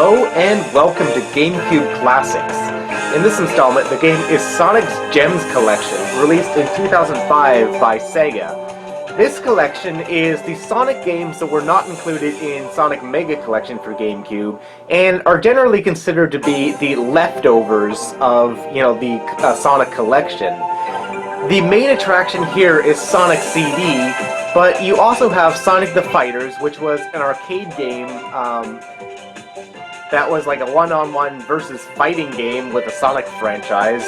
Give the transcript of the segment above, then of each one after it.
Hello and welcome to GameCube Classics. In this installment, the game is Sonic's Gems Collection, released in 2005 by Sega. This collection is the Sonic games that were not included in Sonic Mega Collection for GameCube, and are generally considered to be the leftovers of, the Sonic Collection. The main attraction here is Sonic CD, but you also have Sonic the Fighters, which was an arcade game that was like a one-on-one versus fighting game with the Sonic franchise.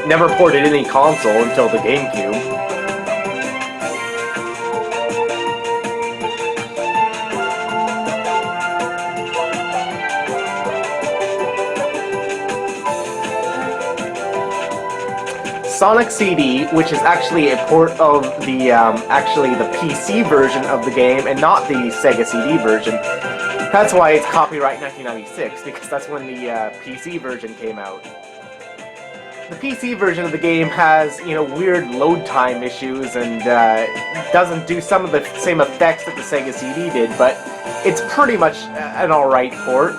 Never ported any console until the GameCube. Sonic CD, which is actually a port of the PC version of the game and not the Sega CD version. That's why it's copyright 1996, because that's when the PC version came out. The PC version of the game has, weird load time issues and doesn't do some of the same effects that the Sega CD did, but it's pretty much an alright port.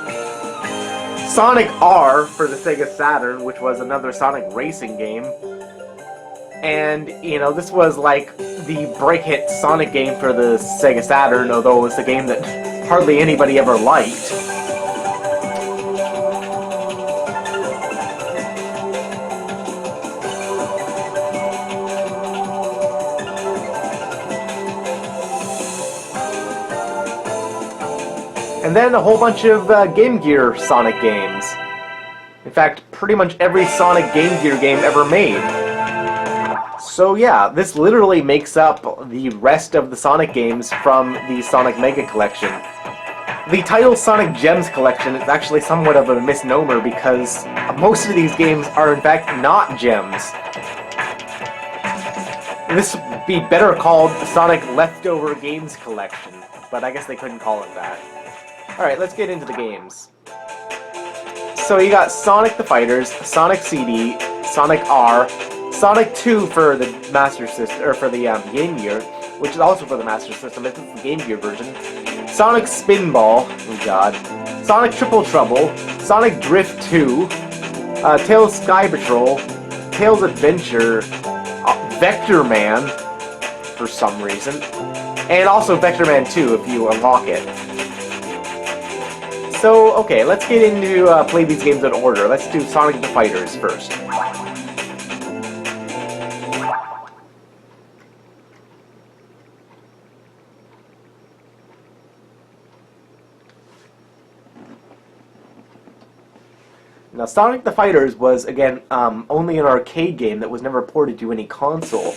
Sonic R for the Sega Saturn, which was another Sonic racing game. And, this was like the break hit Sonic game for the Sega Saturn, although it was a game that hardly anybody ever liked. And then a whole bunch of Game Gear Sonic games. In fact, pretty much every Sonic Game Gear game ever made. So yeah, this literally makes up the rest of the Sonic games from the Sonic Mega Collection. The title Sonic Gems Collection is actually somewhat of a misnomer because most of these games are in fact not gems. This would be better called Sonic Leftover Games Collection, but I guess they couldn't call it that. Alright, let's get into the games. So you got Sonic the Fighters, Sonic CD, Sonic R, Sonic 2 for the Master System, or for the Game Gear, which is also for the Master System. This is the Game Gear version. Sonic Spinball, oh god. Sonic Triple Trouble, Sonic Drift 2, Tails Sky Patrol, Tails Adventure, Vector Man, for some reason, and also Vector Man 2 if you unlock it. So, okay, let's get into play these games in order. Let's do Sonic the Fighters first. Now, Sonic the Fighters was, again, only an arcade game that was never ported to any console.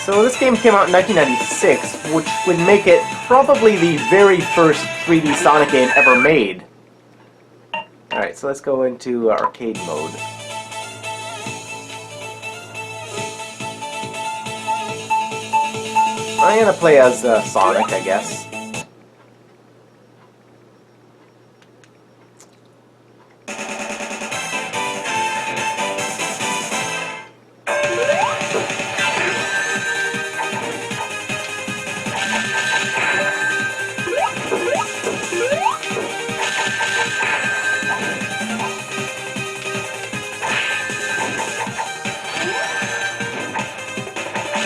So this game came out in 1996, which would make it probably the very first 3D Sonic game ever made. Alright, so let's go into arcade mode. I'm gonna play as Sonic, I guess.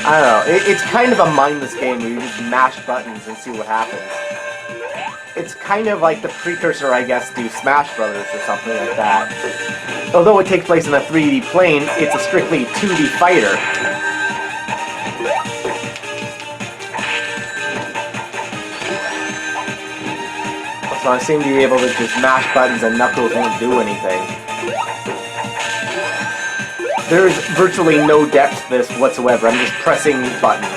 I don't know, it's kind of a mindless game where you just mash buttons and see what happens. It's kind of like the precursor, I guess, to Smash Brothers or something like that. Although it takes place in a 3D plane, it's a strictly 2D fighter. So I seem to be able to just mash buttons and Knuckles won't do anything. There's virtually no depth to this whatsoever. I'm just pressing buttons.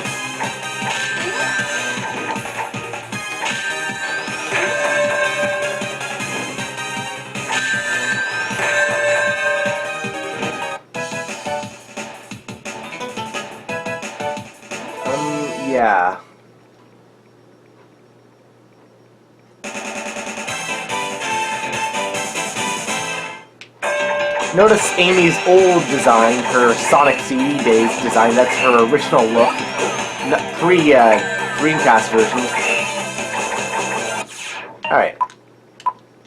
Yeah. Notice Amy's old design, her Sonic CD days design, that's her original look. Dreamcast version. Alright.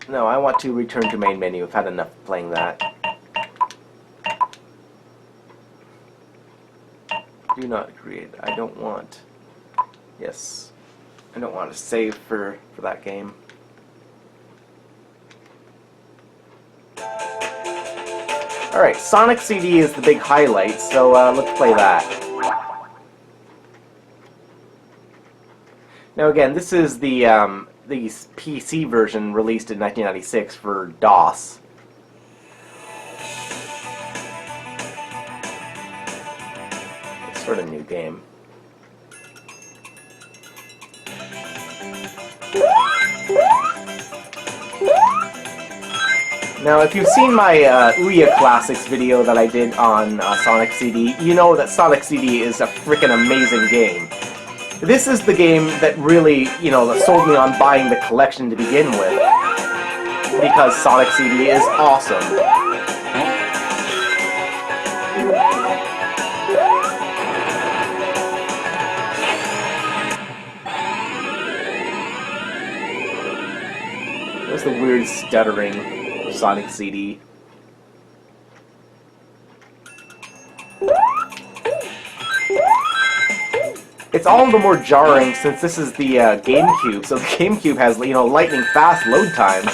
No, I want to return to main menu. I've had enough playing that. Do not create. I don't want... Yes. I don't want to save for that game. Alright, Sonic CD is the big highlight, so let's play that. Now again, this is the PC version released in 1996 for DOS. It's sort of a new game. Now, if you've seen my Ouya Classics video that I did on Sonic CD, you know that Sonic CD is a freaking amazing game. This is the game that really, you know, that sold me on buying the collection to begin with. Because Sonic CD is awesome. There's the weird stuttering. Sonic CD. It's all the more jarring since this is the GameCube, so the GameCube has, you know, lightning fast load times.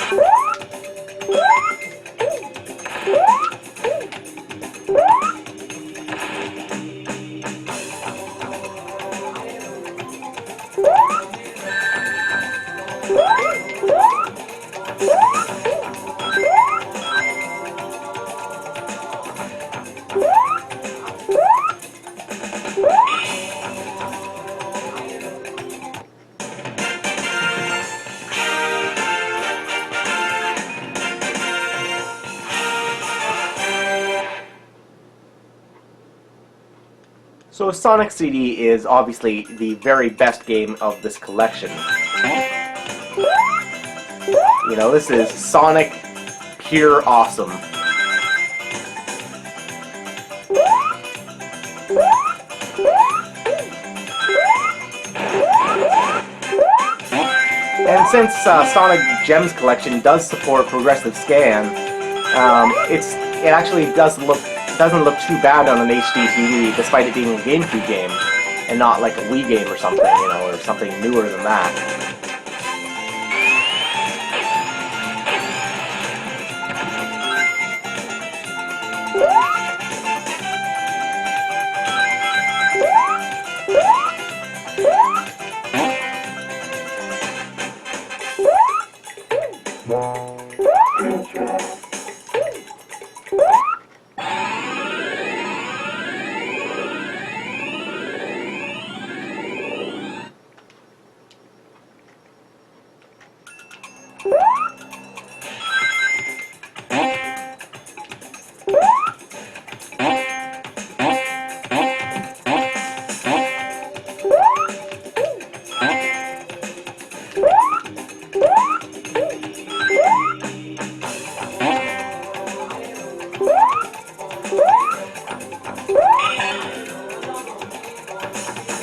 So Sonic CD is obviously the very best game of this collection. You know, this is Sonic pure awesome. And since Sonic Gems Collection does support progressive scan, it actually doesn't look too bad on an HD TV, despite it being a GameCube game, and not like a Wii game or something, you know, or something newer than that.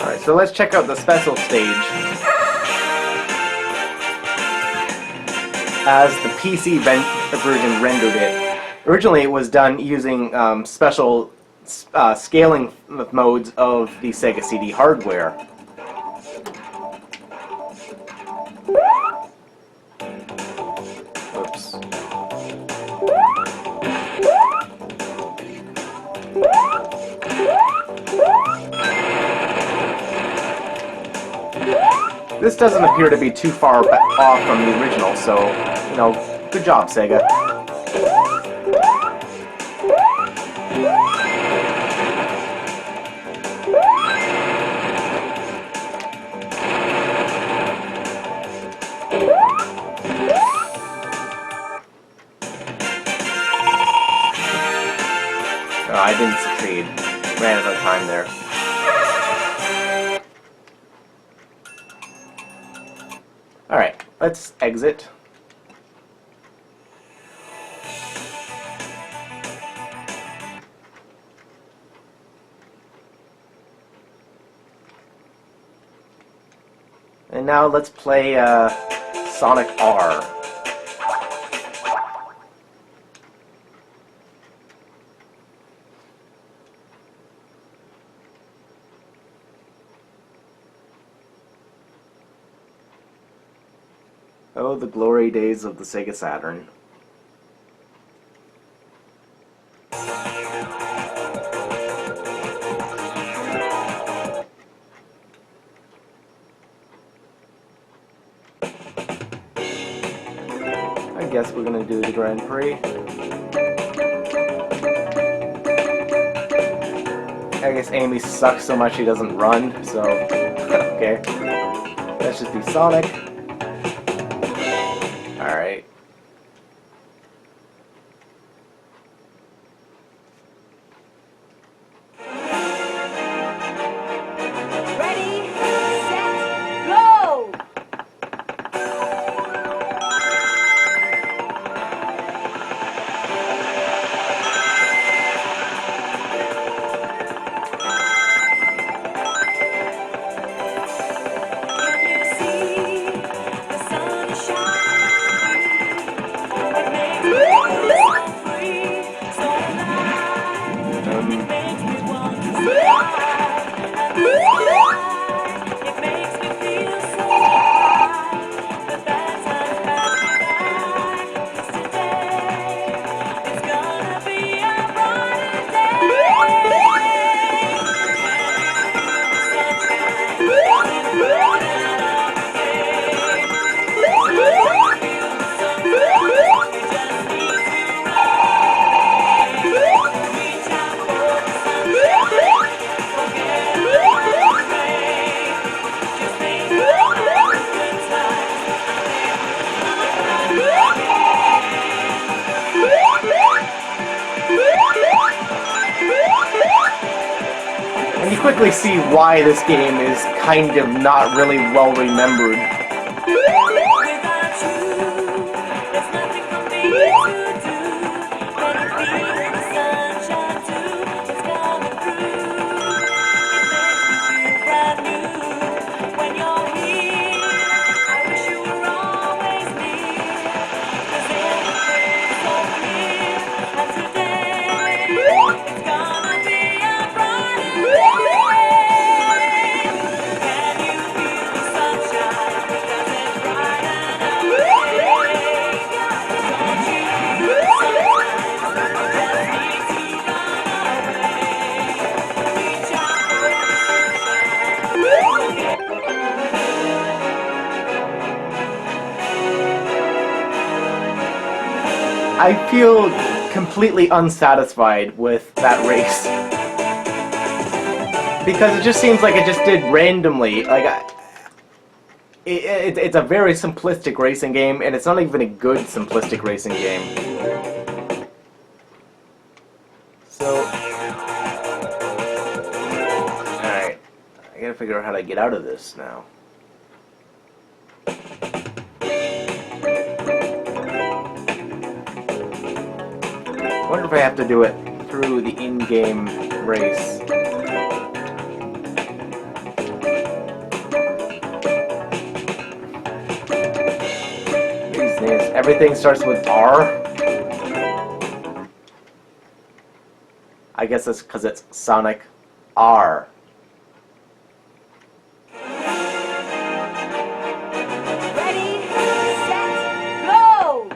Alright, so let's check out the special stage. As the PC version rendered it. Originally it was done using special scaling modes of the Sega CD hardware. Oops. This doesn't appear to be too far off from the original, so, you know, good job, Sega. didn't succeed. Ran out of time there. Alright, let's exit. And now let's play Sonic R. Oh, the glory days of the Sega Saturn. I guess we're gonna do the Grand Prix. I guess Amy sucks so much she doesn't run, so okay. Let's just be Sonic. Alright. Ready, set, go! And you quickly see why this game is kind of not really well remembered. I feel completely unsatisfied with that race. Because it just seems like it just did randomly. Like, it's a very simplistic racing game, and it's not even a good simplistic racing game. So, alright. I gotta figure out how to get out of this now. I wonder if I have to do it through the in-game race. These names. Everything starts with R. I guess that's because it's Sonic R. Ready, set, go!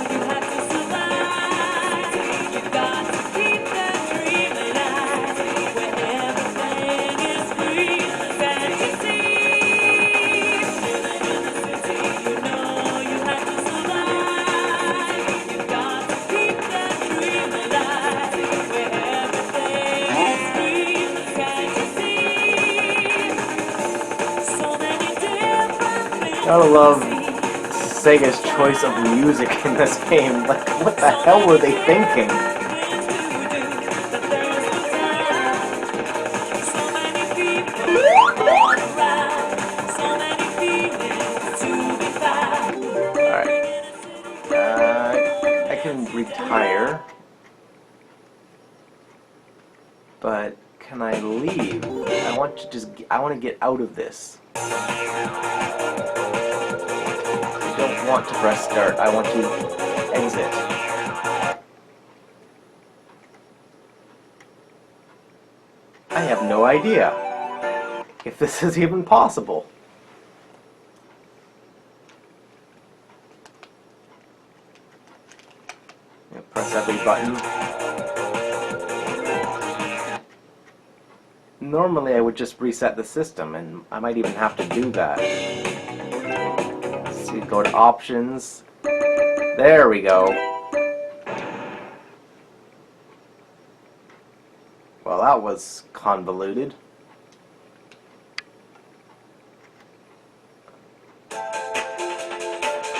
You have to survive. You've got to be Gotta love Sega's choice of music in this game. Like, what the hell were they thinking? Alright. I can retire. But can I leave? I want to get out of this. I don't want to press start. I want to exit. I have no idea if this is even possible. Press every button. Normally I would just reset the system, and I might even have to do that. So you go to options. There we go. Well, that was convoluted.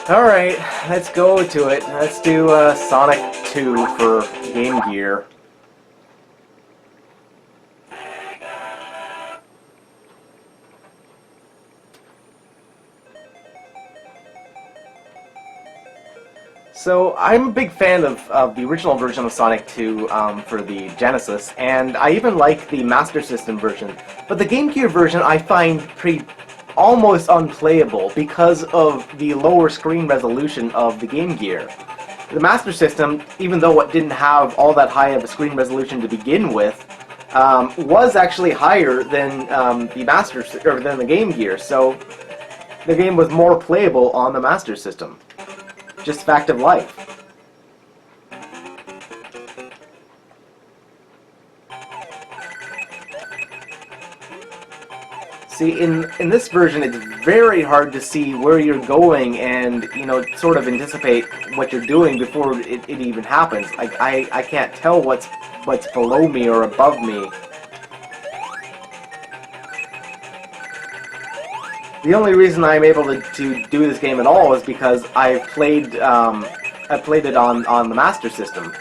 Alright, let's go to it. Let's do Sonic 2 for Game Gear. So, I'm a big fan of the original version of Sonic 2 for the Genesis, and I even like the Master System version. But the Game Gear version I find almost unplayable because of the lower screen resolution of the Game Gear. The Master System, even though it didn't have all that high of a screen resolution to begin with, was actually higher than than the Game Gear. So the game was more playable on the Master System. Just fact of life. See, in this version, it's very hard to see where you're going and, you know, sort of anticipate what you're doing before it even happens. Like, I can't tell what's below me or above me. The only reason I'm able to do this game at all is because I played it on the Master System.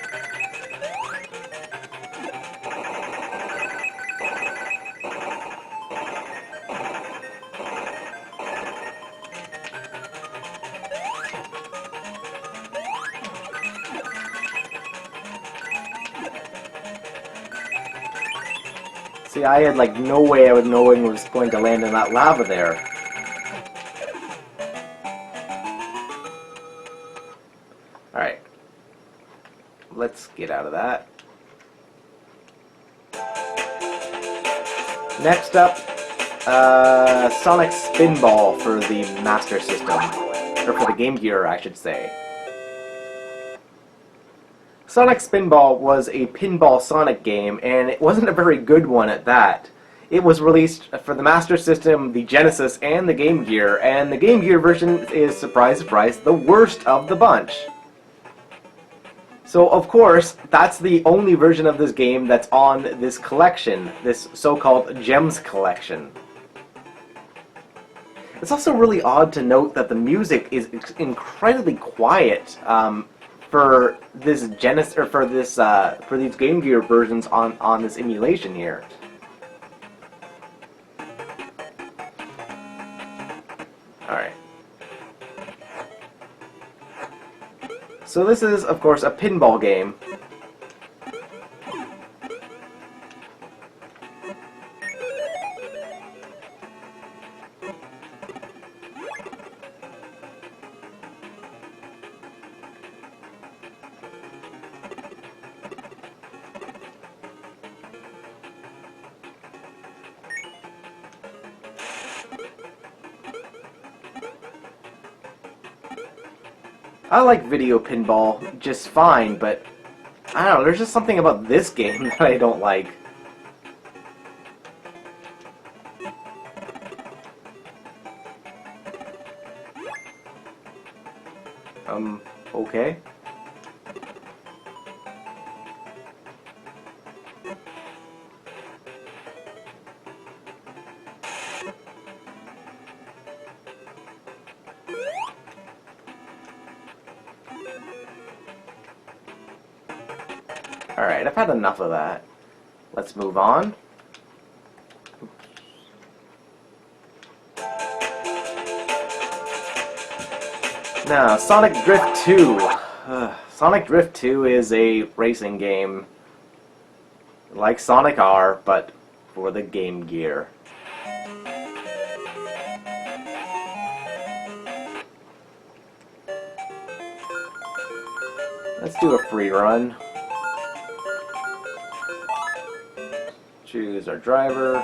See, I had like no way I would know when was going to land in that lava there. Alright. Let's get out of that. Next up, Sonic Spinball for the Master System. Or for the Game Gear, I should say. Sonic Spinball was a pinball Sonic game, and it wasn't a very good one at that. It was released for the Master System, the Genesis, and the Game Gear, and the Game Gear version is, surprise, surprise, the worst of the bunch. So, of course, that's the only version of this game that's on this collection, this so-called Gems collection. It's also really odd to note that the music is incredibly quiet for this Genesis, or for this for these Game Gear versions on this emulation here. All right. So this is, of course, a pinball game. I like video pinball just fine, but I don't know, there's just something about this game that I don't like. Okay. Alright, I've had enough of that. Let's move on. Now, Sonic Drift 2. Sonic Drift 2 is a racing game like Sonic R, but for the Game Gear. Let's do a free run. Choose our driver.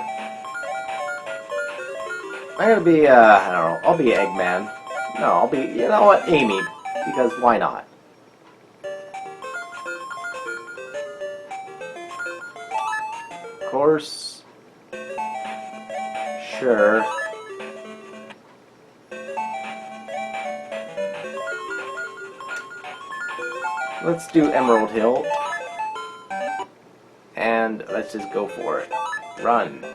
I'm gonna be, I don't know, I'll be Eggman. No, I'll be, you know what, Amy, because why not? Course. Sure. Let's do Emerald Hill. And let's just go for it. Run.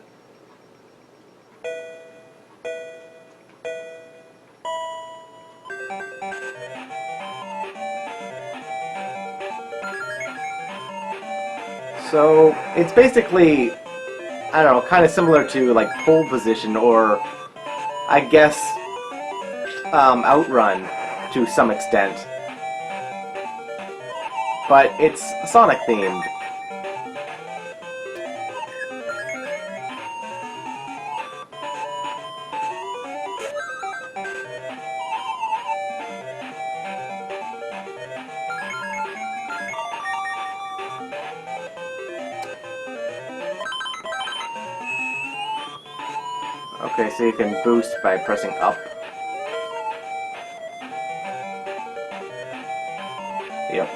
So, it's basically, I don't know, kind of similar to like pole position or, I guess, Outrun to some extent. But it's Sonic themed. Okay, so you can boost by pressing up. Yep.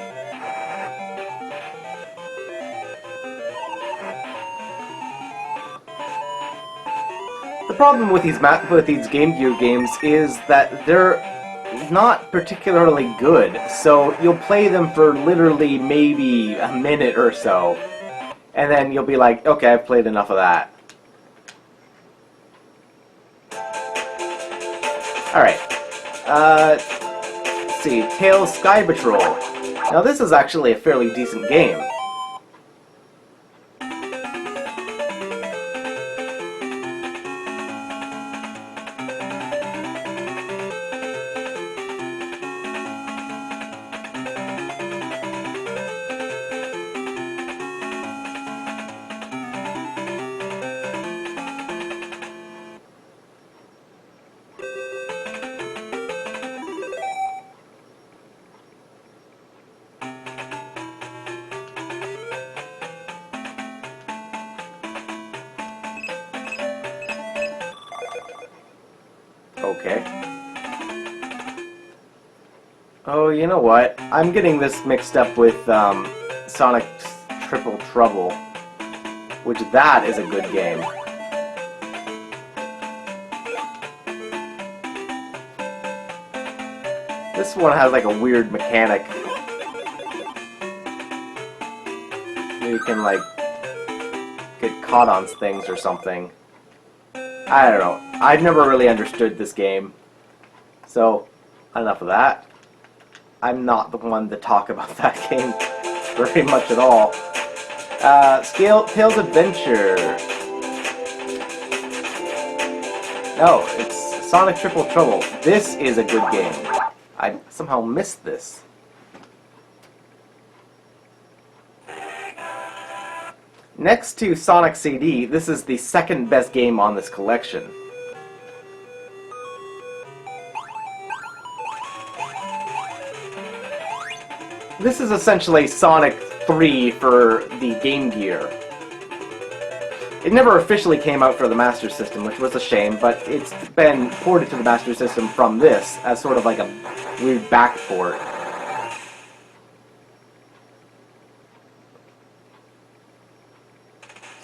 The problem with these Game Gear games is that they're not particularly good. So you'll play them for literally maybe a minute or so, and then you'll be like, okay, I've played enough of that. Alright, let's see, Tails Sky Patrol. Now this is actually a fairly decent game. Okay. Oh, you know what? I'm getting this mixed up with Sonic Triple Trouble, which that is a good game. This one has like a weird mechanic. You can like get caught on things or something. I don't know. I've never really understood this game. So, enough of that. I'm not the one to talk about that game very much at all. Tails Adventure. No, it's Sonic Triple Trouble. This is a good game. I somehow missed this. Next to Sonic CD, this is the second best game on this collection. This is essentially Sonic 3 for the Game Gear. It never officially came out for the Master System, which was a shame, but it's been ported to the Master System from this as sort of like a weird back port.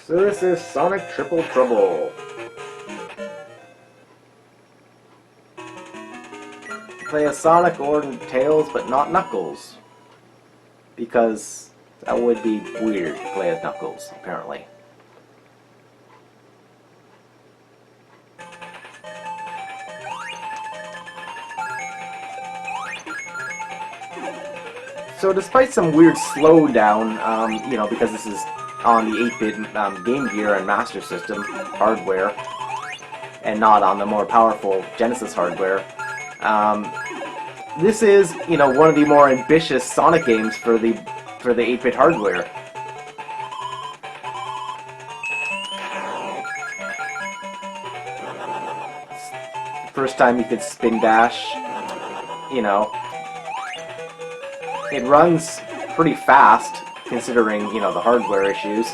So this is Sonic Triple Trouble. Play as Sonic or Tails, but not Knuckles. Because that would be weird to play as Knuckles, apparently. So despite some weird slowdown, you know, because this is on the 8-bit Game Gear and Master System hardware, and not on the more powerful Genesis hardware, this is, you know, one of the more ambitious Sonic games for the 8-bit hardware. First time you could spin dash, you know. It runs pretty fast, considering, you know, the hardware issues.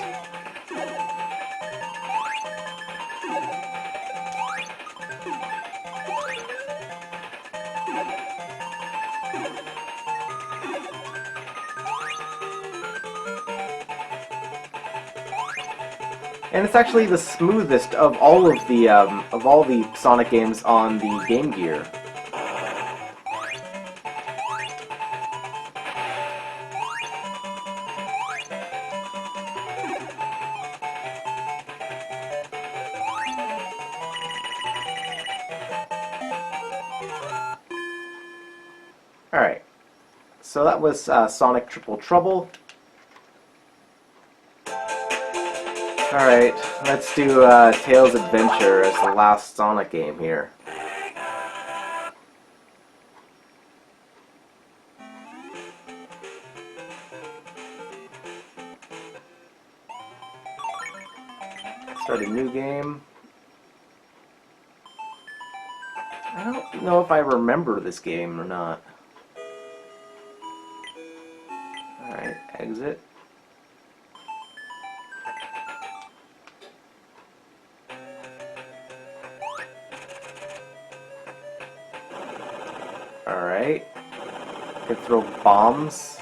And it's actually the smoothest of all the Sonic games on the Game Gear. Alright, so that was Sonic Triple Trouble. Alright, let's do Tails Adventure as the last Sonic game here. Start a new game. I don't know if I remember this game or not. Alright, exit. Alright. Could throw bombs.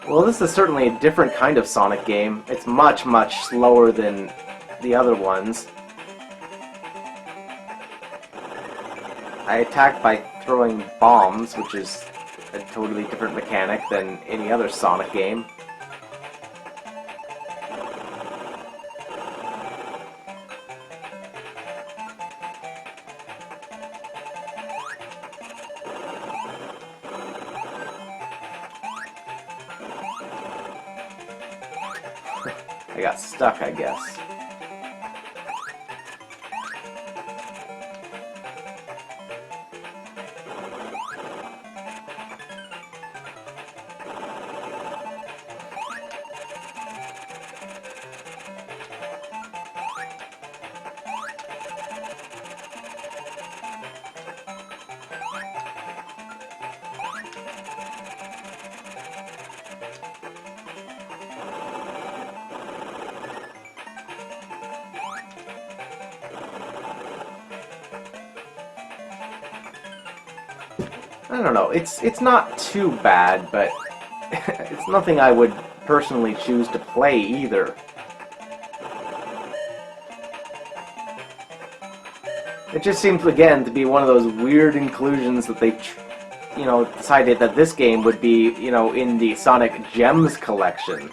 Well, this is certainly a different kind of Sonic game. It's much, much slower than the other ones. I attack by throwing bombs, which is a totally different mechanic than any other Sonic game. I got stuck, I guess. I don't know, it's not too bad, but it's nothing I would personally choose to play either. It just seems, again, to be one of those weird inclusions that they, you know, decided that this game would be, you know, in the Sonic Gems collection.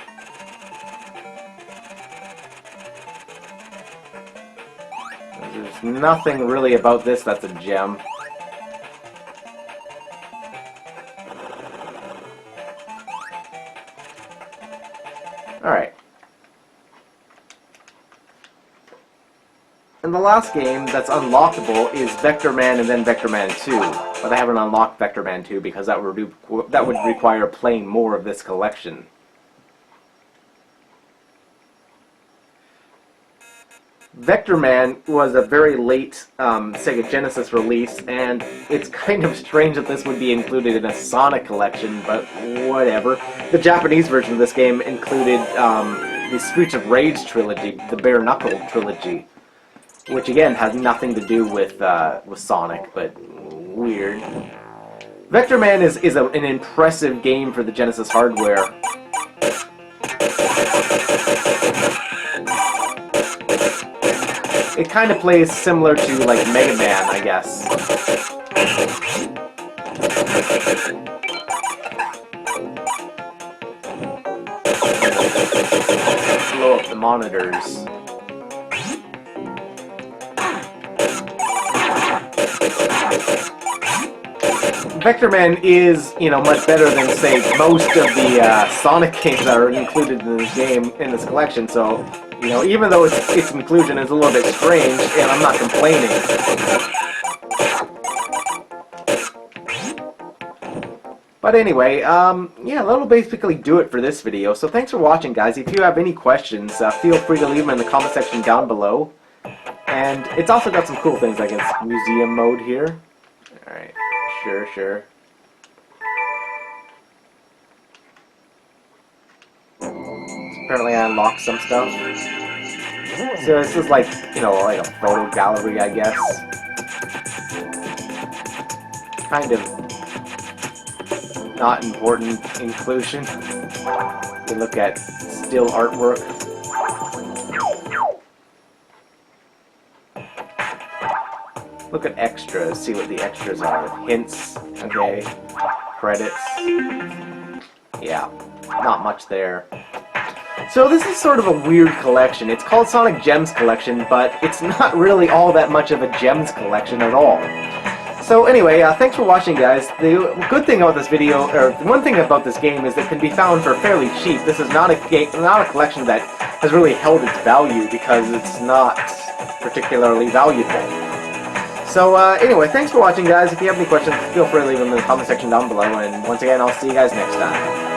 There's nothing really about this that's a gem. Alright. And the last game that's unlockable is Vector Man and then Vector Man 2. But I haven't unlocked Vector Man 2 because that would require playing more of this collection. Vector Man was a very late Sega Genesis release, and it's kind of strange that this would be included in a Sonic collection, but whatever. The Japanese version of this game included the Streets of Rage trilogy, the Bare Knuckle trilogy, which again has nothing to do with Sonic, but weird. Vector Man is an impressive game for the Genesis hardware. It kind of plays similar to, like, Mega Man, I guess. Blow up the monitors. Vector Man is, you know, much better than, say, most of the Sonic games that are included in this game, in this collection, so, you know, even though its inclusion is a little bit strange, and I'm not complaining. But anyway, yeah, that'll basically do it for this video. So thanks for watching, guys. If you have any questions, feel free to leave them in the comment section down below. And it's also got some cool things, like its museum mode here. Alright, sure. Apparently I unlocked some stuff. So this is like, you know, like a photo gallery, I guess. Kind of not important inclusion. You look at still artwork. Look at extras, see what the extras are. Hints, okay. Credits. Yeah, not much there. So this is sort of a weird collection. It's called Sonic Gems Collection, but it's not really all that much of a Gems collection at all. So anyway, thanks for watching, guys. The good thing about this video, or one thing about this game, is that it can be found for fairly cheap. This is not a collection that has really held its value because it's not particularly valuable. So anyway, thanks for watching, guys. If you have any questions, feel free to leave them in the comment section down below. And once again, I'll see you guys next time.